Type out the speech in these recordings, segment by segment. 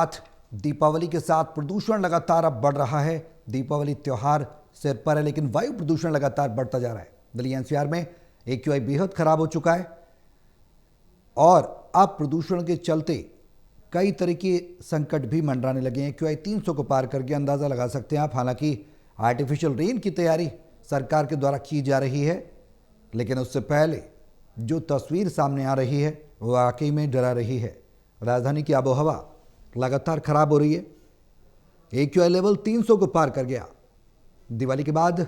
साथ दीपावली के साथ प्रदूषण लगातार अब बढ़ रहा है। दीपावली त्योहार सिर पर है, लेकिन वायु प्रदूषण लगातार बढ़ता जा रहा है। दिल्ली एनसीआर में एक्यूआई बेहद खराब हो चुका है और अब प्रदूषण के चलते कई तरह के संकट भी मंडराने लगे हैं। एक्यूआई 300 को पार करके अंदाज़ा लगा सकते हैं आप। हालांकि आर्टिफिशियल रेन की तैयारी सरकार के द्वारा की जा रही है, लेकिन उससे पहले जो तस्वीर सामने आ रही है वो वाकई में डरा रही है। राजधानी की आबोहवा लगातार खराब हो रही है। एक्यूआई लेवल 300 को पार कर गया। दिवाली के बाद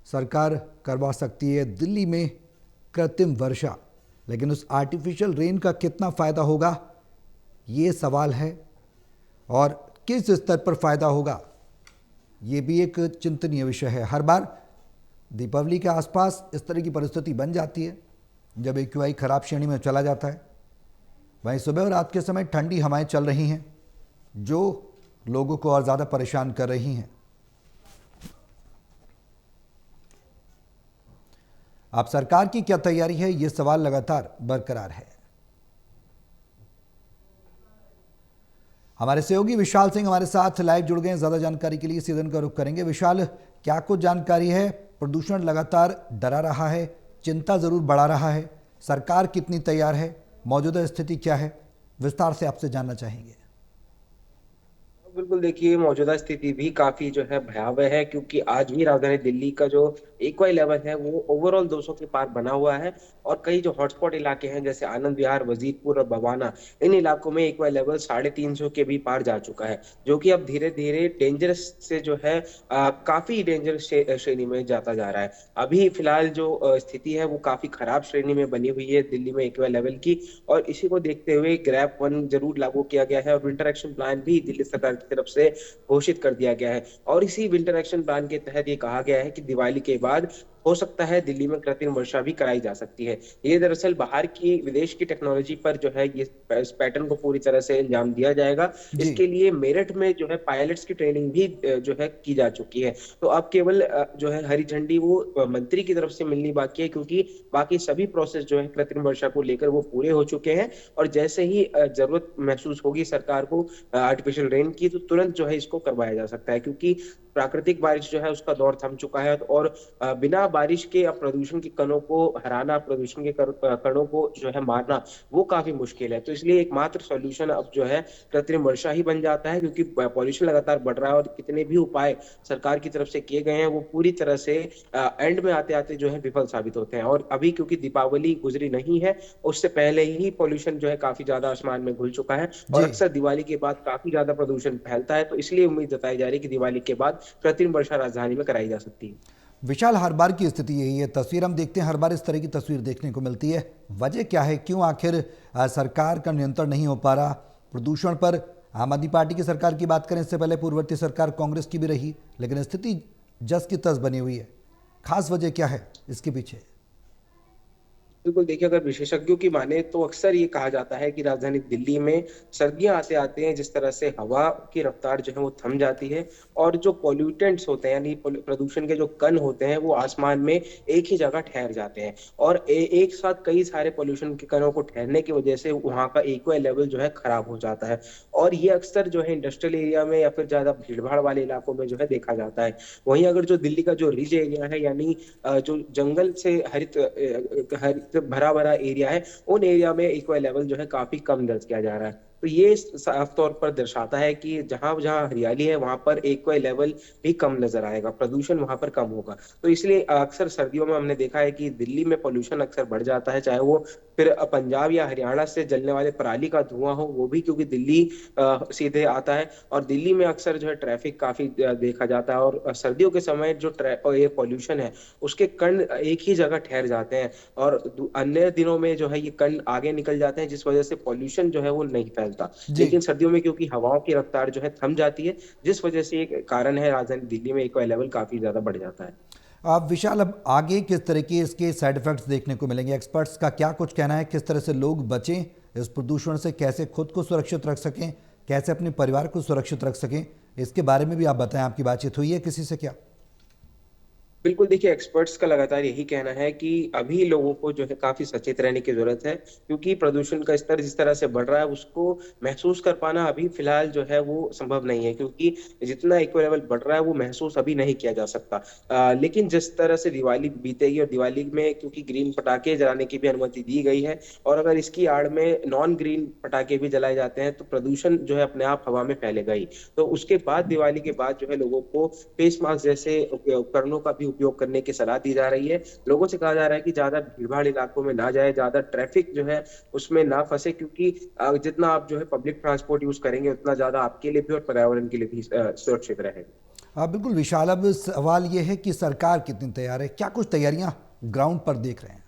सरकार करवा सकती है दिल्ली में कृत्रिम वर्षा, लेकिन उस आर्टिफिशियल रेन का कितना फ़ायदा होगा ये सवाल है, और किस स्तर पर फ़ायदा होगा ये भी एक चिंतनीय विषय है। हर बार दीपावली के आसपास इस तरह की परिस्थिति बन जाती है जब एक्यूआई खराब श्रेणी में चला जाता है। वहीं सुबह और रात के समय ठंडी हवाएं चल रही हैं जो लोगों को और ज़्यादा परेशान कर रही हैं। अब सरकार की क्या तैयारी है, ये सवाल लगातार बरकरार है। हमारे सहयोगी विशाल सिंह हमारे साथ लाइव जुड़ गए हैं। ज़्यादा जानकारी के लिए सीधन का रुख करेंगे। विशाल, क्या कुछ जानकारी है? प्रदूषण लगातार डरा रहा है, चिंता ज़रूर बढ़ा रहा है। सरकार कितनी तैयार है, मौजूदा स्थिति क्या है, विस्तार से आपसे जानना चाहेंगे। बिल्कुल, देखिए मौजूदा स्थिति भी काफी जो है भयावह है, क्योंकि आज भी राजधानी दिल्ली का जो एक्वाई लेवल है वो ओवरऑल 200 के पार बना हुआ है। और कई जो हॉटस्पॉट इलाके हैं जैसे आनंद विहार, वजीरपुर और बवाना, इन इलाकों में एक्वाई लेवल 350 के भी पार जा चुका है, जो कि अब धीरे धीरे डेंजरस से जो है काफी डेंजरस श्रेणी में जाता जा रहा है। अभी फिलहाल जो स्थिति है वो काफी खराब श्रेणी में बनी हुई है दिल्ली में एक्वाई लेवल की। और इसी को देखते हुए ग्रैप वन जरूर लागू किया गया है और विंटर एक्शन प्लान भी दिल्ली सरकार की तरफ से घोषित कर दिया गया है। और इसी विंटर एक्शन प्लान के तहत ये कहा गया है कि दिवाली के बाद हो सकता है दिल्ली में कृत्रिम वर्षा भी कराई जा सकती है। ये दरअसल बाहर की विदेश की टेक्नोलॉजी पर जो है ये इस पैटर्न को पूरी तरह से अंजाम दिया जाएगा। जी। इसके लिए मेरठ में जो है पायलट्स की ट्रेनिंग भी जो है की जा चुकी है। तो अब केवल जो है हरी झंडी वो मंत्री की तरफ से मिलनी बाकी है, क्योंकि बाकी सभी प्रोसेस जो है कृत्रिम वर्षा को लेकर वो पूरे हो चुके हैं। और जैसे ही जरूरत महसूस होगी सरकार को आर्टिफिशियल रेन की, तो तुरंत जो है इसको करवाया जा सकता है, क्योंकि प्राकृतिक बारिश जो है उसका दौर थम चुका है। और बिना बारिश के अब प्रदूषण के कणों को हराना, प्रदूषण के कणों को जो है मारना, वो काफी मुश्किल है। तो इसलिए एकमात्र सॉल्यूशन अब जो है कृत्रिम वर्षा ही बन जाता है, क्योंकि पॉल्यूशन लगातार बढ़ रहा है और कितने भी उपाय सरकार की तरफ से किए गए हैं वो पूरी तरह से एंड में आते आते जो है विफल साबित होते हैं। और अभी क्योंकि दीपावली गुजरी नहीं है, उससे पहले ही पॉल्यूशन जो है काफी ज्यादा आसमान में घुल चुका है। और जी अक्सर दिवाली के बाद काफी ज्यादा प्रदूषण फैलता है, तो इसलिए उम्मीद जताई जा रही है कि दिवाली के बाद कृत्रिम वर्षा राजधानी में कराई जा सकती है। विशाल, हर बार की स्थिति यही है। तस्वीर हम देखते हैं, हर बार इस तरह की तस्वीर देखने को मिलती है। वजह क्या है, क्यों आखिर सरकार का नियंत्रण नहीं हो पा रहा प्रदूषण पर? आम आदमी पार्टी की सरकार की बात करें, इससे पहले पूर्ववर्ती सरकार कांग्रेस की भी रही, लेकिन स्थिति जस की तस बनी हुई है। खास वजह क्या है इसके पीछे? बिल्कुल, देखिए अगर विशेषज्ञों की माने तो अक्सर ये कहा जाता है कि राजधानी दिल्ली में सर्दियां आते आते हैं जिस तरह से हवा की रफ्तार जो है वो थम जाती है, और जो पॉल्यूटेंट्स होते हैं यानी प्रदूषण के जो कण होते हैं वो आसमान में एक ही जगह ठहर जाते हैं। और एक साथ कई सारे पॉल्यूशन के कणों को ठहरने की वजह से वहां का एक्वा लेवल जो है खराब हो जाता है। और ये अक्सर जो है इंडस्ट्रियल एरिया में या फिर ज्यादा भीड़ भाड़ वाले इलाकों में जो है देखा जाता है। वहीं अगर जो दिल्ली का जो रिज एरिया है, यानी जो जंगल से हरित भरा भरा एरिया है, उन एरिया में इक्वल लेवल जो है काफी कम दर्ज किया जा रहा है। तो ये साफ तौर पर दर्शाता है कि जहां जहां हरियाली है वहां पर इक्वल लेवल भी कम नजर आएगा, प्रदूषण वहां पर कम होगा। तो इसलिए अक्सर सर्दियों में हमने देखा है कि दिल्ली में पोल्यूशन अक्सर बढ़ जाता है, चाहे वो फिर पंजाब या हरियाणा से जलने वाले पराली का धुआं हो, वो भी क्योंकि दिल्ली सीधे आता है। और दिल्ली में अक्सर जो है ट्रैफिक काफी देखा जाता है, और सर्दियों के समय जो ये पॉल्यूशन है उसके कण एक ही जगह ठहर जाते हैं, और अन्य दिनों में जो है ये कण आगे निकल जाते हैं, जिस वजह से पॉल्यूशन जो है वो नहीं फैलता। जी। लेकिन सर्दियों में क्योंकि हवाओं की रफ्तार जो है थम जाती है, जिस वजह से एक कारण है राजधानी दिल्ली में एक लेवल काफी ज्यादा बढ़ जाता है। अब विशाल, अब आगे किस तरह के इसके साइड इफेक्ट्स देखने को मिलेंगे? एक्सपर्ट्स का क्या कुछ कहना है, किस तरह से लोग बचें इस प्रदूषण से, कैसे खुद को सुरक्षित रख सकें, कैसे अपने परिवार को सुरक्षित रख सकें, इसके बारे में भी आप बताएं। आपकी बातचीत हुई है किसी से क्या? बिल्कुल देखिए, एक्सपर्ट्स का लगातार यही कहना है कि अभी लोगों को जो है काफ़ी सचेत रहने की ज़रूरत है, क्योंकि प्रदूषण का स्तर जिस तरह से बढ़ रहा है, उसको महसूस कर पाना अभी फ़िलहाल जो है वो संभव नहीं है, क्योंकि जितना इको लेवल बढ़ रहा है, वो महसूस अभी नहीं किया जा सकता। लेकिन जिस तरह से दिवाली बीतेगी और दिवाली में क्योंकि ग्रीन पटाखे जलाने की भी अनुमति दी गई है, और अगर इसकी आड़ में नॉन ग्रीन पटाखे भी जलाए जाते हैं, तो प्रदूषण जो है अपने आप हवा में फैलेगा ही। तो उसके बाद दिवाली के बाद जो है लोगों को फेस मास्क जैसे उपकरणों का भी उपयोग करने की सलाह दी जा रही है। लोगों से कहा जा रहा है कि ज़्यादा भीड़-भाड़ इलाकों में ना जाएँ, ज़्यादा ट्रैफ़िक जो है उसमें ना फँसे, क्योंकि जितना आप जो है पब्लिक ट्रांसपोर्ट यूज़ करेंगे, उतना ज़्यादा आपके लिए भी और पर्यावरण के लिए भी सुरक्षित रहेगा। बिल्कुल विशाल, अब सवाल ये है कि सरकार कितनी तैयार है, क्या कुछ तैयारियां ग्राउंड पर देख रहे हैं?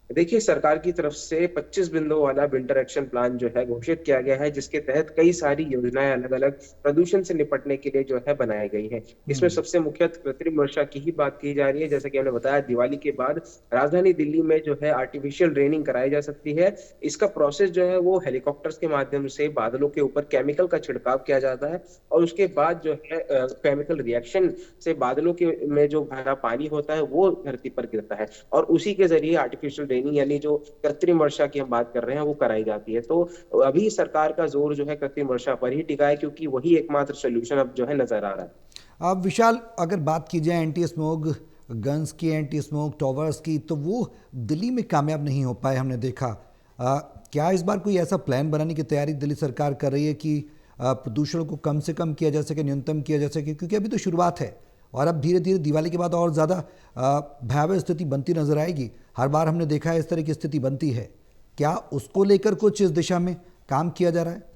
देखिए, सरकार की तरफ से 25 बिंदुओं वाला विंटर एक्शन प्लान जो है घोषित किया गया है, जिसके तहत कई सारी योजनाएं अलग-अलग प्रदूषण से निपटने के लिए जो है बनाई गई हैं। इसमें हम्म। सबसे मुख्यतः कृत्रिम वर्षा की ही बात की जा रही है। जैसा कि हमने बताया, दिवाली के बाद राजधानी दिल्ली में जो है आर्टिफिशियल रेनिंग कराई जा सकती है। इसका प्रोसेस जो है वो हेलीकॉप्टर्स के माध्यम से बादलों के ऊपर केमिकल का छिड़काव किया जाता है, और उसके बाद जो है केमिकल रिएक्शन से बादलों के में जो भरा पानी होता है वो धरती पर गिरता है, और उसी के जरिए आर्टिफिशियल रेनिंग यानी जो कृत्रिम वर्षा की हम बात कर रहे हैं वो कराई जाती है। तो अभी सरकार का जोर जो है कृत्रिम वर्षा पर ही टिका है, क्योंकि वही एकमात्र सोल्यूशन अब जो है नजर आ रहा है। अब विशाल, अगर बात की जाए एंटी स्मोक गन्स की, एंटी स्मोक टॉवर्स की, तो वो दिल्ली में कामयाब नहीं हो पाए, हमने देखा। क्या इस बार कोई ऐसा प्लान बनाने की तैयारी दिल्ली सरकार कर रही है कि प्रदूषण को कम से कम किया जा सके, न्यूनतम किया जा सके? क्योंकि अभी तो शुरुआत है और अब धीरे धीरे दिवाली के बाद और ज़्यादा भयावह स्थिति बनती नजर आएगी। हर बार हमने देखा है इस तरह की स्थिति बनती है। क्या उसको लेकर कुछ इस दिशा में काम किया जा रहा है?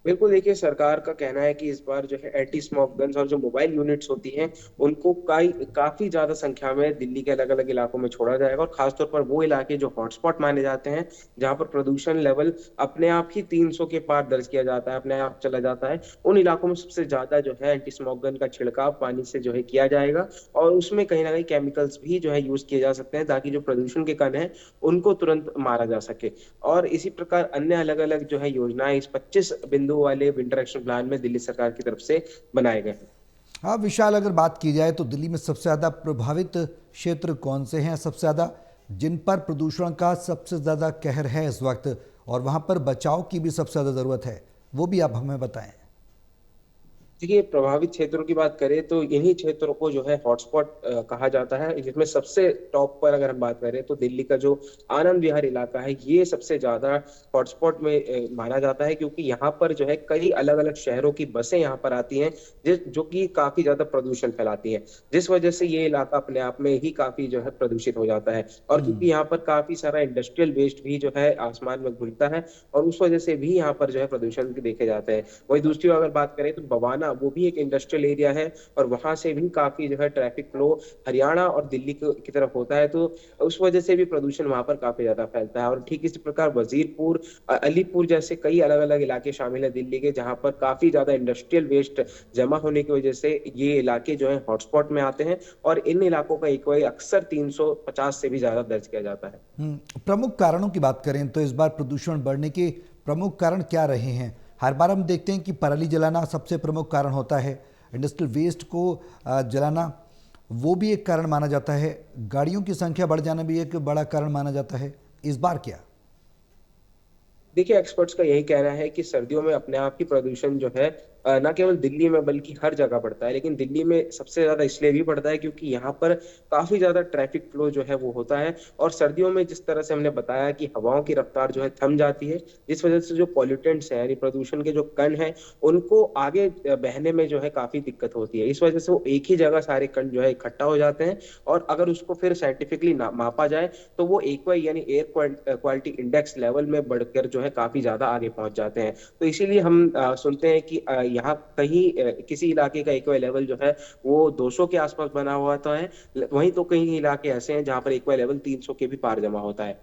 बिल्कुल देखिए, सरकार का कहना है कि इस बार जो है एंटी स्मोक गन्स और जो मोबाइल यूनिट्स होती हैं, उनको काफ़ी ज़्यादा संख्या में दिल्ली के अलग-अलग इलाकों में छोड़ा जाएगा, और ख़ास तौर पर वो इलाके जो हॉटस्पॉट माने जाते हैं, जहाँ पर प्रदूषण लेवल अपने आप ही 300 के पार दर्ज किया जाता है, अपने आप चला जाता है। उन इलाकों में सबसे ज़्यादा जो है एंटी स्मोक गन का छिड़काव पानी से जो है किया जाएगा, और उसमें कहीं न कहीं केमिकल्स भी जो है यूज़ किए जा सकते हैं, ताकि जो प्रदूषण के कण हैं, उनको तुरंत मारा जा सके। और इसी प्रकार अन्य अलग-अलग जो है योजनाएँ इस 25 बिंदु वाले विंटर एक्शन प्लान में दिल्ली सरकार की तरफ से बनाए गए हैं। हाँ विशाल, अगर बात की जाए तो दिल्ली में सबसे ज़्यादा प्रभावित क्षेत्र कौन से हैं, सबसे ज़्यादा जिन पर प्रदूषण का सबसे ज़्यादा कहर है इस वक्त, और वहाँ पर बचाव की भी सबसे ज़्यादा ज़रूरत है, वो भी आप हमें बताएं। देखिए, प्रभावित क्षेत्रों की बात करें तो इन्हीं क्षेत्रों को जो है हॉटस्पॉट कहा जाता है, जिसमें सबसे टॉप पर अगर हम बात करें तो दिल्ली का जो आनंद विहार इलाका है, ये सबसे ज़्यादा हॉटस्पॉट में माना जाता है, क्योंकि यहाँ पर जो है कई अलग-अलग शहरों की बसें यहाँ पर आती हैं, जो कि काफ़ी ज़्यादा प्रदूषण फैलाती हैं, जिस वजह से ये इलाका अपने आप में ही काफ़ी जो है प्रदूषित हो जाता है। और क्योंकि यहाँ पर काफ़ी सारा इंडस्ट्रियल वेस्ट भी जो है आसमान में घुलता है, और उस वजह से भी यहाँ पर जो है प्रदूषण देखे जाते हैं। वहीं दूसरी ओर अगर बात करें तो बवाना, वो भी एक इंडस्ट्रियल एरिया है, और वहां से भी काफी जो है ट्रैफिक फ्लो हरियाणा और दिल्ली की तरफ होता है, तो उस वजह से भी प्रदूषण वहां पर काफी ज्यादा फैलता है। और ठीक इसी प्रकार वजीरपुर, अलीपुर जैसे कई अलग अलग इलाके शामिल है दिल्ली के, जहां पर काफी ज्यादा इंडस्ट्रियल वेस्ट जमा होने की वजह से ये इलाके जो है हॉटस्पॉट में आते हैं, और इन इलाकों का एक अक्सर 350 से भी ज्यादा दर्ज किया जाता है। प्रमुख कारणों की बात करें तो इस बार प्रदूषण बढ़ने के प्रमुख कारण क्या रहे हैं? हर बार हम देखते हैं कि पराली जलाना सबसे प्रमुख कारण होता है, इंडस्ट्रियल वेस्ट को जलाना वो भी एक कारण माना जाता है, गाड़ियों की संख्या बढ़ जाना भी एक बड़ा कारण माना जाता है। इस बार क्या? देखिए, एक्सपर्ट्स का यही कहना है कि सर्दियों में अपने आप ही प्रदूषण जो है ना केवल दिल्ली में बल्कि हर जगह बढ़ता है, लेकिन दिल्ली में सबसे ज्यादा इसलिए भी बढ़ता है क्योंकि यहाँ पर काफी ज्यादा ट्रैफिक फ्लो जो है वो होता है, और सर्दियों में जिस तरह से हमने बताया कि हवाओं की रफ्तार जो है थम जाती है, जिस वजह से जो पॉल्यूटेंट्स हैं यानी प्रदूषण के जो कण हैं, उनको आगे बहने में जो है काफी दिक्कत होती है। इस वजह से वो एक ही जगह सारे कण जो है इकट्ठा हो जाते हैं, और अगर उसको फिर साइंटिफिकली मापा जाए तो वो एक्वाई यानी एयर क्वालिटी इंडेक्स लेवल में बढ़कर जो है काफी ज्यादा आगे पहुंच जाते हैं। तो इसीलिए हम सुनते हैं कि यहाँ कहीं किसी इलाके का एक्वाई लेवल जो है वो 200 के आसपास बना हुआ होता है, वहीं तो कई इलाके ऐसे हैं जहाँ पर एक्वाई लेवल 300 के भी पार जमा होता है।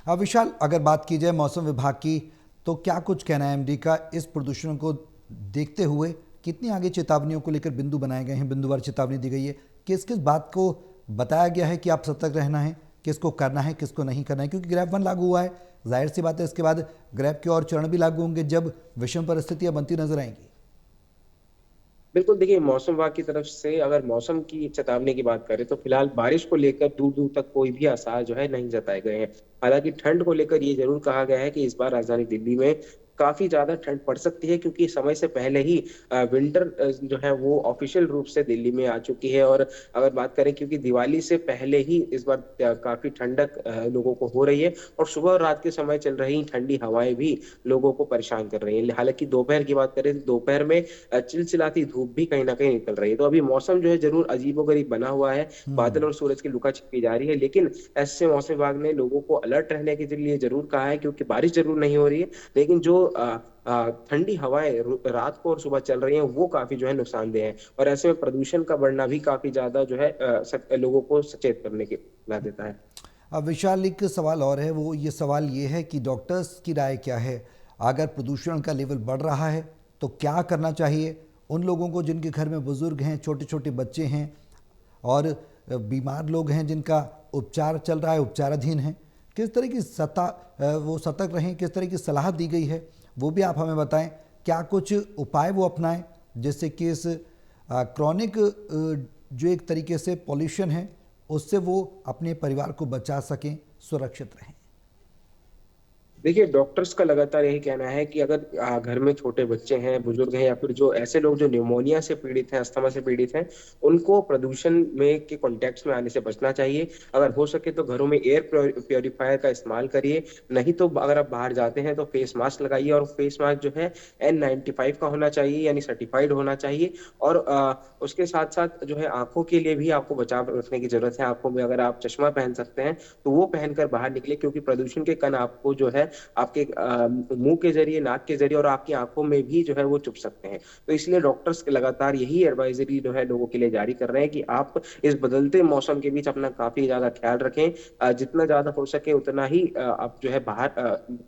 अब विशाल, अगर बात की जाए मौसम विभाग की, तो क्या कुछ कहना है एमडी का इस प्रदूषण को देखते हुए? कितनी आगे चेतावनियों को लेकर बिंदु बनाए गए हैं, बिंदुवार चेतावनी दी गई है? किस किस बात को बताया गया है कि आप सतर्क रहना है, किसको करना है किसको नहीं करना है? क्योंकि ग्रैप 1 लागू हुआ है, जाहिर सी बात है इसके बाद ग्रैप के और चरण भी लागू होंगे जब विषम परिस्थितियां बनती नजर आएंगी। बिल्कुल, देखिए मौसम विभाग की तरफ से अगर मौसम की चेतावनी की बात करें तो फिलहाल बारिश को लेकर दूर-दूर तक कोई भी आसार जो है नहीं जताए गए हैं। हालाँकि ठंड को लेकर ये ज़रूर कहा गया है कि इस बार राजधानी दिल्ली में काफ़ी ज़्यादा ठंड पड़ सकती है, क्योंकि समय से पहले ही विंटर जो है वो ऑफ़िशियल रूप से दिल्ली में आ चुकी है। और अगर बात करें, क्योंकि दिवाली से पहले ही इस बार काफ़ी ठंडक लोगों को हो रही है, और सुबह और रात के समय चल रही ठंडी हवाएँ भी लोगों को परेशान कर रही हैं। हालाँकि दोपहर की बात करें तो दोपहर में चिलचिलाती धूप भी कहीं न कहीं निकल रही है। तो अभी मौसम जो है ज़रूर अजीबो-गरीब बना हुआ है, बादल हम्म। और सूरज की लुका-छिपी जारी है, लेकिन ऐसे मौसम विभाग ने लोगों को अलर्ट रहने के लिए ज़रूर कहा है, क्योंकि बारिश ज़रूर नहीं हो रही है, लेकिन जो ठंडी हवाएँ रात को और सुबह चल रही हैं, वो काफ़ी जो है नुकसानदेह हैं, और ऐसे में प्रदूषण का बढ़ना भी काफ़ी ज़्यादा जो है लोगों को सचेत करने के ला देता है। अब विशाल, एक सवाल और है, वो ये सवाल ये है कि डॉक्टर्स की राय क्या है? अगर प्रदूषण का लेवल बढ़ रहा है तो क्या करना चाहिए उन लोगों को जिनके घर में बुजुर्ग हैं, छोटे छोटे बच्चे हैं और बीमार लोग हैं जिनका उपचार चल रहा है, उपचाराधीन हैं? किस तरह की वो सतर्क रहें, किस तरह की सलाह दी गई है वो भी आप हमें बताएं। क्या कुछ उपाय वो अपनाएं जिससे कि इस क्रॉनिक जो एक तरीके से पॉल्यूशन है उससे वो अपने परिवार को बचा सकें, सुरक्षित रहें? देखिए, डॉक्टर्स का लगातार यही कहना है कि अगर घर में छोटे बच्चे हैं, बुजुर्ग हैं, या फिर जो ऐसे लोग जो निमोनिया से पीड़ित हैं, अस्थमा से पीड़ित हैं, उनको प्रदूषण में के कॉन्टैक्ट्स में आने से बचना चाहिए। अगर हो सके तो घरों में एयर प्यूरीफायर का इस्तेमाल करिए, नहीं तो अगर आप बाहर जाते हैं तो फेस मास्क लगाइए, और फेस मास्क जो है N95 का होना चाहिए, यानी सर्टिफाइड होना चाहिए। और उसके साथ-साथ जो है आँखों के लिए भी आपको बचाव रखने की ज़रूरत है। आँखों में अगर आप चश्मा पहन सकते हैं, तो वो पहनकर बाहर निकलिए, क्योंकि प्रदूषण के कण आपको जो है आपके मुँह के ज़रिए, नाक के ज़रिए और आपकी आँखों में भी जो है वो चुभ सकते हैं। तो इसलिए डॉक्टर्स लगातार यही एडवाइज़री जो है लोगों के लिए जारी कर रहे हैं कि आप इस बदलते मौसम के बीच अपना काफ़ी ज़्यादा ख़्याल रखें। जितना ज़्यादा हो सके उतना ही आप जो है बाहर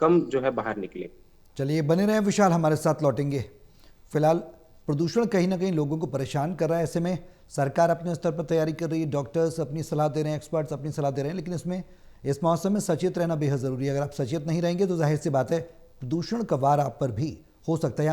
कम जो है बाहर निकलें। चलिए, बने रहें विशाल, हमारे साथ लौटेंगे। फिलहाल प्रदूषण कहीं ना कहीं लोगों को परेशान कर रहा है। ऐसे में सरकार अपने स्तर पर तैयारी कर रही है, डॉक्टर्स अपनी सलाह दे रहे हैं, एक्सपर्ट्स अपनी सलाह दे रहे हैं, लेकिन इसमें इस मौसम में सचेत रहना बेहद ज़रूरी है। अगर आप सचेत नहीं रहेंगे तो जाहिर सी बात है प्रदूषण का वार आप पर भी हो सकता है।